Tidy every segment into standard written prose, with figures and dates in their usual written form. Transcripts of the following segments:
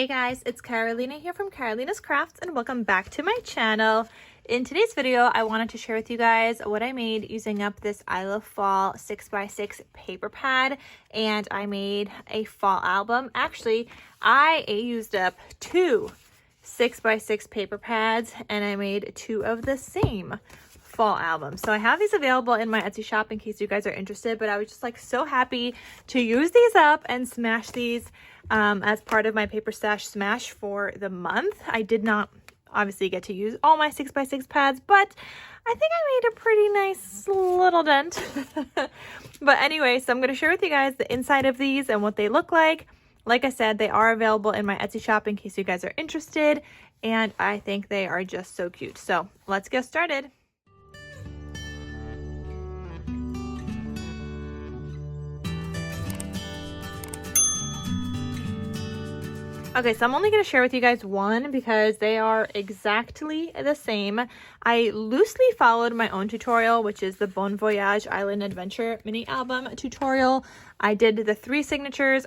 Hey guys, it's Carolina here from KarolinasKrafts and welcome back to my channel. In today's video, I wanted to share with you guys what I made using up this I Love Fall 6x6 paper pad, and I made a fall album. Actually, I used up two 6x6 paper pads and I made two of the same fall album. So I have these available in my Etsy shop in case you guys are interested, but I was just like so happy to use these up and smash these as part of my paper stash smash for the month. I did not obviously get to use all my 6x6 pads, but I think I made a pretty nice little dent. But anyway, so I'm going to share with you guys the inside of these and what they look like. Like I said, they are available in my Etsy shop in case you guys are interested, and I think they are just so cute. So let's get started. Okay, so I'm only going to share with you guys one because they are exactly the same. I loosely followed my own tutorial, which is the Bon Voyage Island Adventure mini album tutorial. I did the 3 signatures.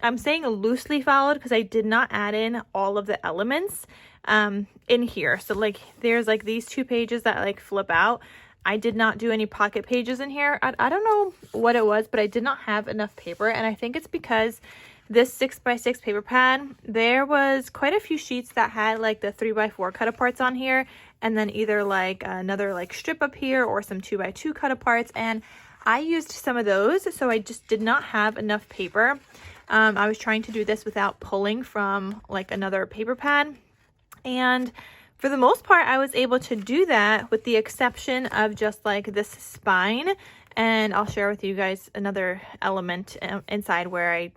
I'm saying loosely followed because I did not add in all of the elements in here. So like there's like these 2 pages that like flip out. I did not do any pocket pages in here. I don't know what it was, but I did not have enough paper, and I think it's because this 6x6 paper pad, there was quite a few sheets that had like the 3x4 cut-aparts on here, and then either like another like strip up here or some 2x2 cut-aparts, and I used some of those, so I just did not have enough paper. I was trying to do this without pulling from like another paper pad, and for the most part I was able to do that with the exception of just like this spine, and I'll share with you guys another element inside where I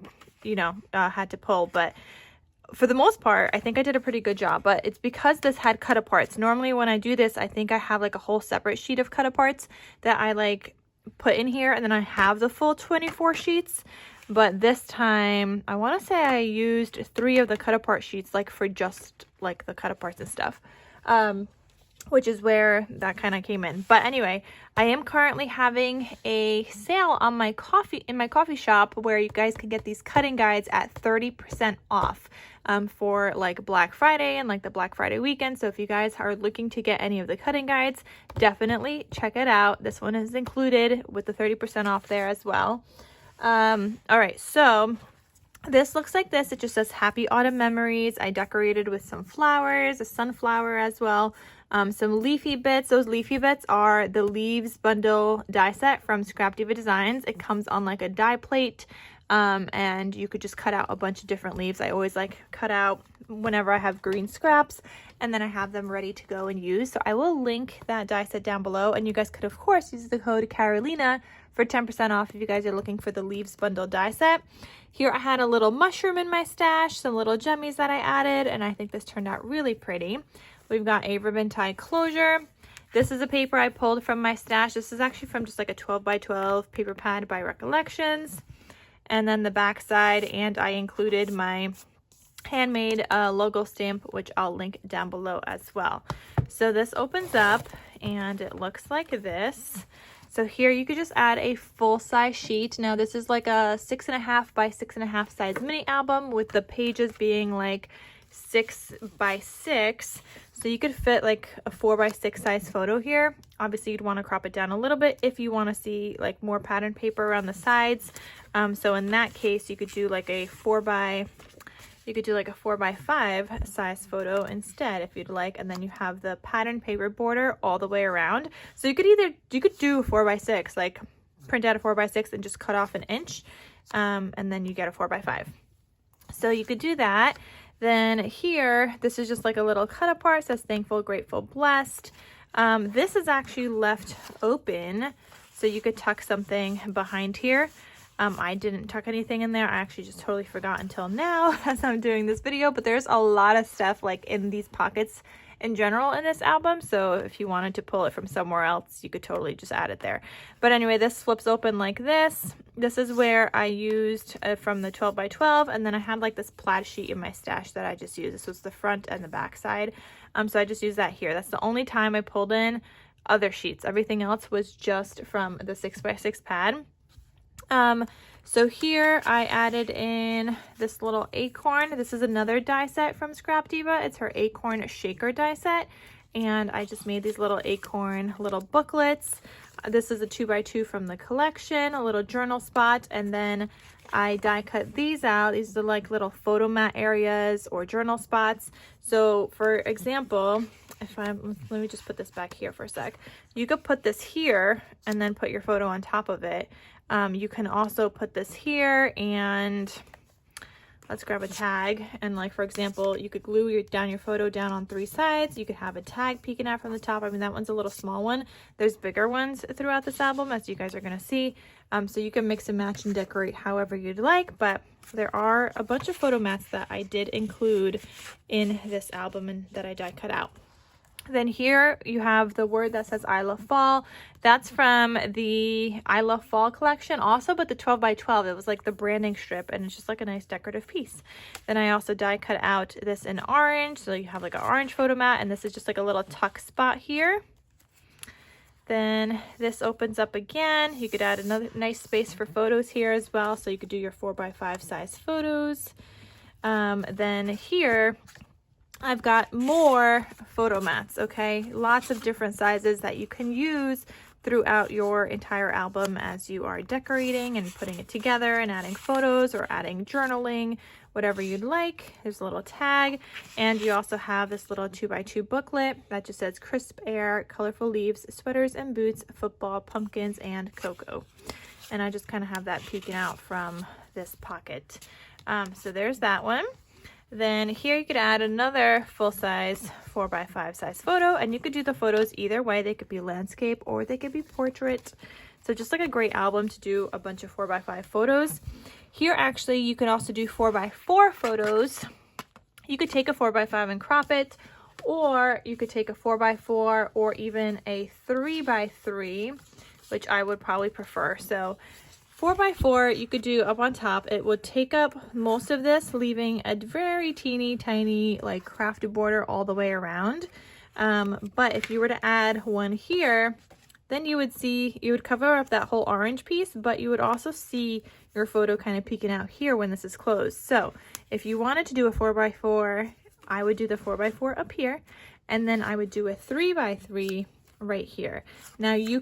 had to pull. But for the most part, I think I did a pretty good job, but it's because this had cut-aparts. Normally when I do this, I think I have like a whole separate sheet of cut-aparts that I like put in here, and then I have the full 24 sheets. But this time, I want to say I used 3 of the cut-apart sheets like for just like the cut-aparts and stuff. Which is where that kind of came in. But anyway, I am currently having a sale on my coffee shop where you guys can get these cutting guides at 30% off for like Black Friday and like the Black Friday weekend. So if you guys are looking to get any of the cutting guides, definitely check it out. This one is included with the 30% off there as well. All right, so this looks like this. It just says Happy Autumn Memories. I decorated with some flowers, a sunflower as well. Some leafy bits. Those leafy bits are the Leaves Bundle die set from Scrap Diva Designs. It comes on like a die plate, and you could just cut out a bunch of different leaves. I always like cut out whenever I have green scraps, and then I have them ready to go and use. So I will link that die set down below, and you guys could of course use the code Carolina for 10% off if you guys are looking for the Leaves Bundle die set. Here I had a little mushroom in my stash, some little jummies that I added, and I think this turned out really pretty. We've got a ribbon tie closure. This is a paper I pulled from my stash. This is actually from just like a 12x12 paper pad by Recollections. And then the back side, and I included my handmade logo stamp, which I'll link down below as well. So this opens up and it looks like this. So here you could just add a full-size sheet. Now this is like a 6.5 by 6.5 size mini album with the pages being like 6x6. So you could fit like a 4x6 size photo here. Obviously you'd want to crop it down a little bit if you want to see like more pattern paper around the sides. So in that case you could do like a 4x5 size photo instead if you'd like, and then you have the pattern paper border all the way around. So you could do 4x6, like print out a 4x6 and just cut off an inch, and then you get a 4x5. So you could do that. Then here, this is just like a little cut apart. It says thankful, grateful, blessed. This is actually left open, so you could tuck something behind here. I didn't tuck anything in there. I actually just totally forgot until now as I'm doing this video, but there's a lot of stuff like in these pockets in general in this album. So if you wanted to pull it from somewhere else, you could totally just add it there. But anyway, this flips open like this. This is where I used from the 12x12, and then I had like this plaid sheet in my stash that I just used. This was the front and the back side. So I just used that here. That's the only time I pulled in other sheets. Everything else was just from the 6x6 pad. So here I added in this little acorn. This is another die set from Scrap Diva. It's her acorn shaker die set. And I just made these little acorn little booklets. This is a 2x2 from the collection, a little journal spot. And then I die cut these out. These are like little photo mat areas or journal spots. So for example, let me just put this back here for a sec. You could put this here and then put your photo on top of it. You can also put this here and let's grab a tag. And like, for example, you could glue down your photo down on 3 sides. You could have a tag peeking out from the top. I mean, that one's a little small one. There's bigger ones throughout this album, as you guys are going to see. So you can mix and match and decorate however you'd like, but there are a bunch of photo mats that I did include in this album and that I die cut out. Then here you have the word that says I Love Fall. That's from the I Love Fall collection also, but the 12x12. It was like the branding strip and it's just like a nice decorative piece. Then I also die cut out this in orange. So you have like an orange photo mat and this is just like a little tuck spot here. Then this opens up again. You could add another nice space for photos here as well. So you could do your 4x5 size photos. Then here, I've got more photo mats, okay? Lots of different sizes that you can use throughout your entire album as you are decorating and putting it together and adding photos or adding journaling, whatever you'd like. There's a little tag, and you also have this little 2x2 booklet that just says crisp air, colorful leaves, sweaters and boots, football, pumpkins, and cocoa. And I just kind of have that peeking out from this pocket. So there's that one. Then here you could add another full-size 4x5 size photo, and you could do the photos either way. They could be landscape or they could be portrait. So just like a great album to do a bunch of 4x5 photos. Here actually you could also do 4x4 photos. You could take a 4x5 and crop it, or you could take a 4x4 or even a 3x3, which I would probably prefer. So 4x4 you could do up on top. It would take up most of this, leaving a very teeny tiny like crafted border all the way around. But if you were to add one here, then you would cover up that whole orange piece, but you would also see your photo kind of peeking out here when this is closed. So if you wanted to do a 4x4, I would do the 4x4 up here, and then I would do a 3x3 right here. Now what you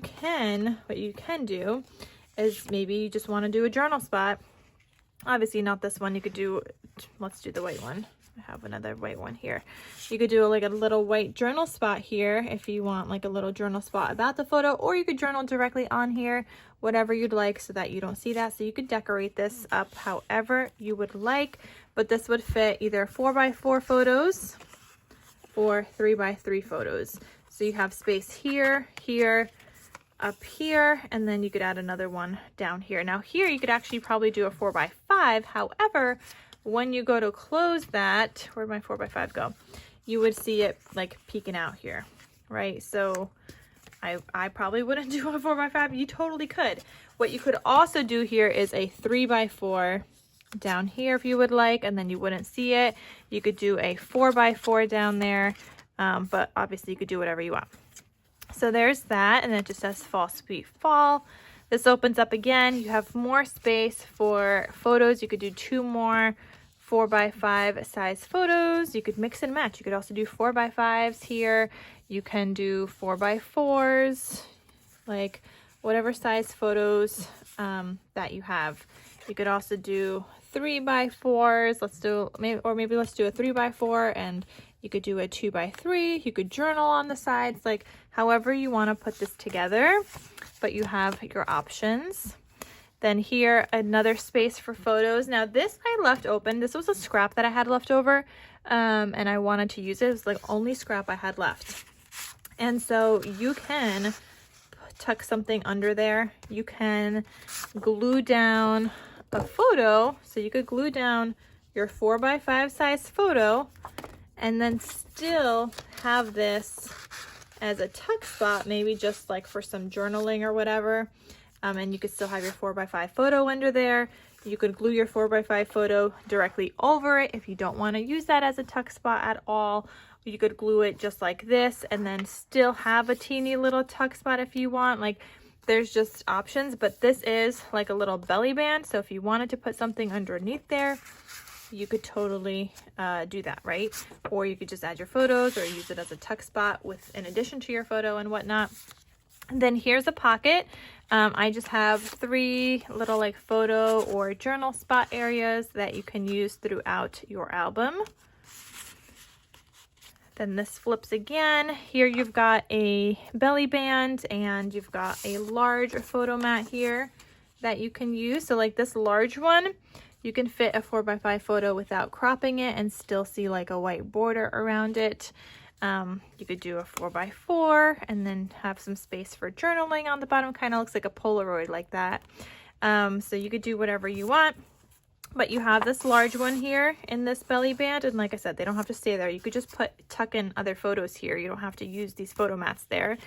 can do is maybe you just want to do a journal spot. Obviously not this one. You could do, let's do the white one. I have another white one here. You could do like a little white journal spot here if you want like a little journal spot about the photo, or you could journal directly on here, whatever you'd like so that you don't see that. So you could decorate this up however you would like, but this would fit either 4x4 photos or 3x3 photos. So you have space here, here, up here, and then you could add another one down here. Now here you could actually probably do a 4x5. However, when you go to close that, where'd my 4x5 go? You would see it like peeking out here, right? So I probably wouldn't do a 4x5. You totally could. What you could also do here is a 3x4 down here if you would like, and then you wouldn't see it. You could do a 4x4 down there, but obviously you could do whatever you want. So there's that, and then it just says Fall Sweet Fall. This opens up again. You have more space for photos. You could do 2 more 4x5 size photos. You could mix and match. You could also do 4x5s here. You can do 4x4s, like whatever size photos that you have. You could also do 3x4s. Let's do maybe let's do a 3x4, and you could do a 2x3. You could journal on the sides, like however you want to put this together, but you have your options. Then here, another space for photos. Now this I left open. This was a scrap that I had left over, and I wanted to use it. It was like only scrap I had left. And so you can tuck something under there. You can glue down a photo. So you could glue down your 4x5 size photo and then still have this as a tuck spot, maybe just like for some journaling or whatever. And you could still have your 4x5 photo under there. You could glue your 4x5 photo directly over it if you don't want to use that as a tuck spot at all. You could glue it just like this and then still have a teeny little tuck spot if you want. Like there's just options, but this is like a little belly band. So if you wanted to put something underneath there, you could totally do that, right? Or you could just add your photos or use it as a tuck spot in addition to your photo and whatnot. And then here's a pocket. I just have 3 little like photo or journal spot areas that you can use throughout your album. Then this flips again. Here you've got a belly band and you've got a large photo mat here that you can use. So like this large one, you can fit a 4x5 photo without cropping it and still see like a white border around it. You could do a 4x4 and then have some space for journaling on the bottom. Kind of looks like a Polaroid like that. So you could do whatever you want. But you have this large one here in this belly band, and like I said, they don't have to stay there. You could just tuck in other photos here. You don't have to use these photo mats there.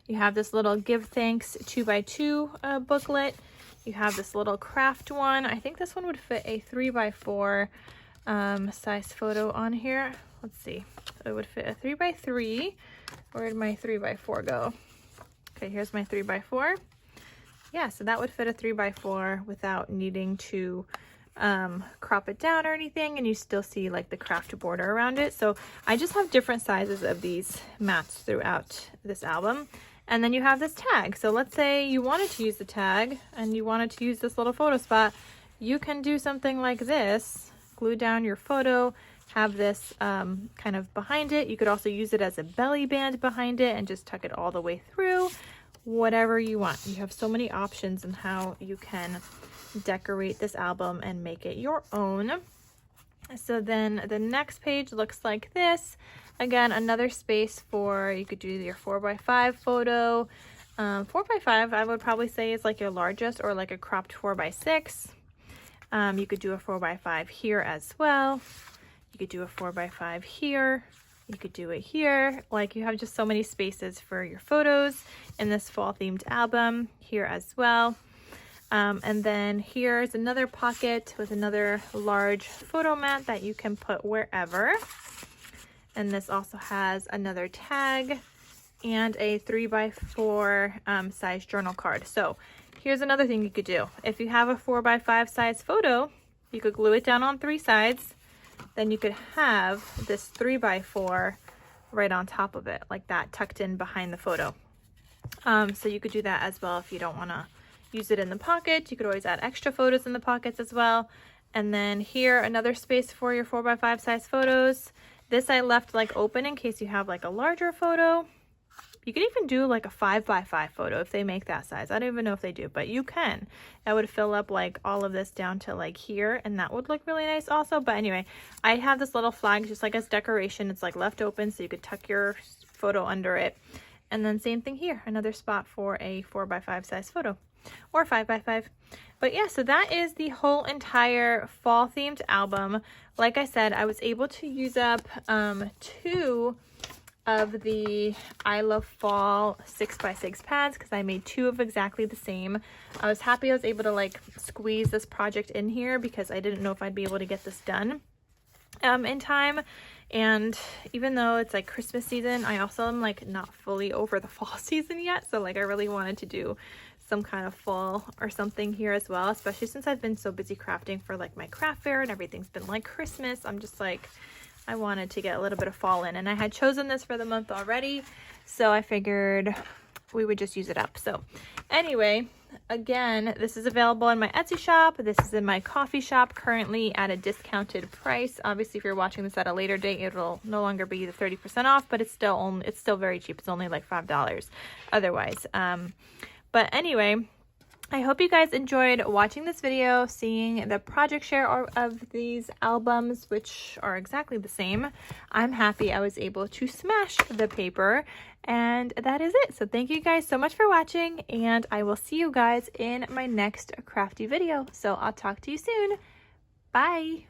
You have this little Give Thanks 2x2 booklet. You have this little craft one. I think this one would fit a 3x4 size photo on here. Let's see. It would fit a 3x3. Where did my 3x4 go? Okay, here's my 3x4. Yeah, so that would fit a 3x4 without needing to crop it down or anything, and you still see like the craft border around it. So I just have different sizes of these mats throughout this album. And then you have this tag. So let's say you wanted to use the tag and you wanted to use this little photo spot. You can do something like this, glue down your photo, have this kind of behind it. You could also use it as a belly band behind it and just tuck it all the way through. Whatever you want. You have so many options in how you can decorate this album and make it your own. So then the next page looks like this. Again, another space for, you could do your 4x5 photo. 4x5 I would probably say is like your largest, or like a cropped 4x6. You could do a 4x5 here as well. You could do a 4x5 here. You could do it here. Like, you have just so many spaces for your photos in this fall themed album here as well. And then here's another pocket with another large photo mat that you can put wherever. And this also has another tag and a 3x4 size journal card. So here's another thing you could do. If you have a 4x5 size photo, you could glue it down on 3 sides. Then you could have this 3x4 right on top of it, like that, tucked in behind the photo. So you could do that as well if you don't want to use it in the pocket. You could always add extra photos in the pockets as well. And then here, another space for your 4x5 size photos. This I left like open in case you have like a larger photo. You could even do like a 5x5 photo if they make that size. I don't even know if they do, but you can. That would fill up like all of this down to like here, and that would look really nice also. But anyway, I have this little flag just like as decoration. It's like left open, so you could tuck your photo under it. And then same thing here, another spot for a 4x5 size photo, or 5x5. But yeah, so that is the whole entire fall themed album. Like I said, I was able to use up 2 of the I Love Fall 6x6 pads because I made 2 of exactly the same. I was happy I was able to like squeeze this project in here because I didn't know if I'd be able to get this done in time. And even though it's like Christmas season, I also am like not fully over the fall season yet. So like I really wanted to do some kind of fall or something here as well, especially since I've been so busy crafting for like my craft fair and everything's been like Christmas. I'm just like, I wanted to get a little bit of fall in, and I had chosen this for the month already, so I figured we would just use it up. So anyway, again, this is available in my Etsy shop. This is in my coffee shop currently at a discounted price. Obviously, if you're watching this at a later date, it'll no longer be the 30% off, but it's still very cheap. It's only like $5 otherwise. But anyway, I hope you guys enjoyed watching this video, seeing the project share of these albums, which are exactly the same. I'm happy I was able to smash the paper, and that is it. So thank you guys so much for watching, and I will see you guys in my next crafty video. So I'll talk to you soon. Bye.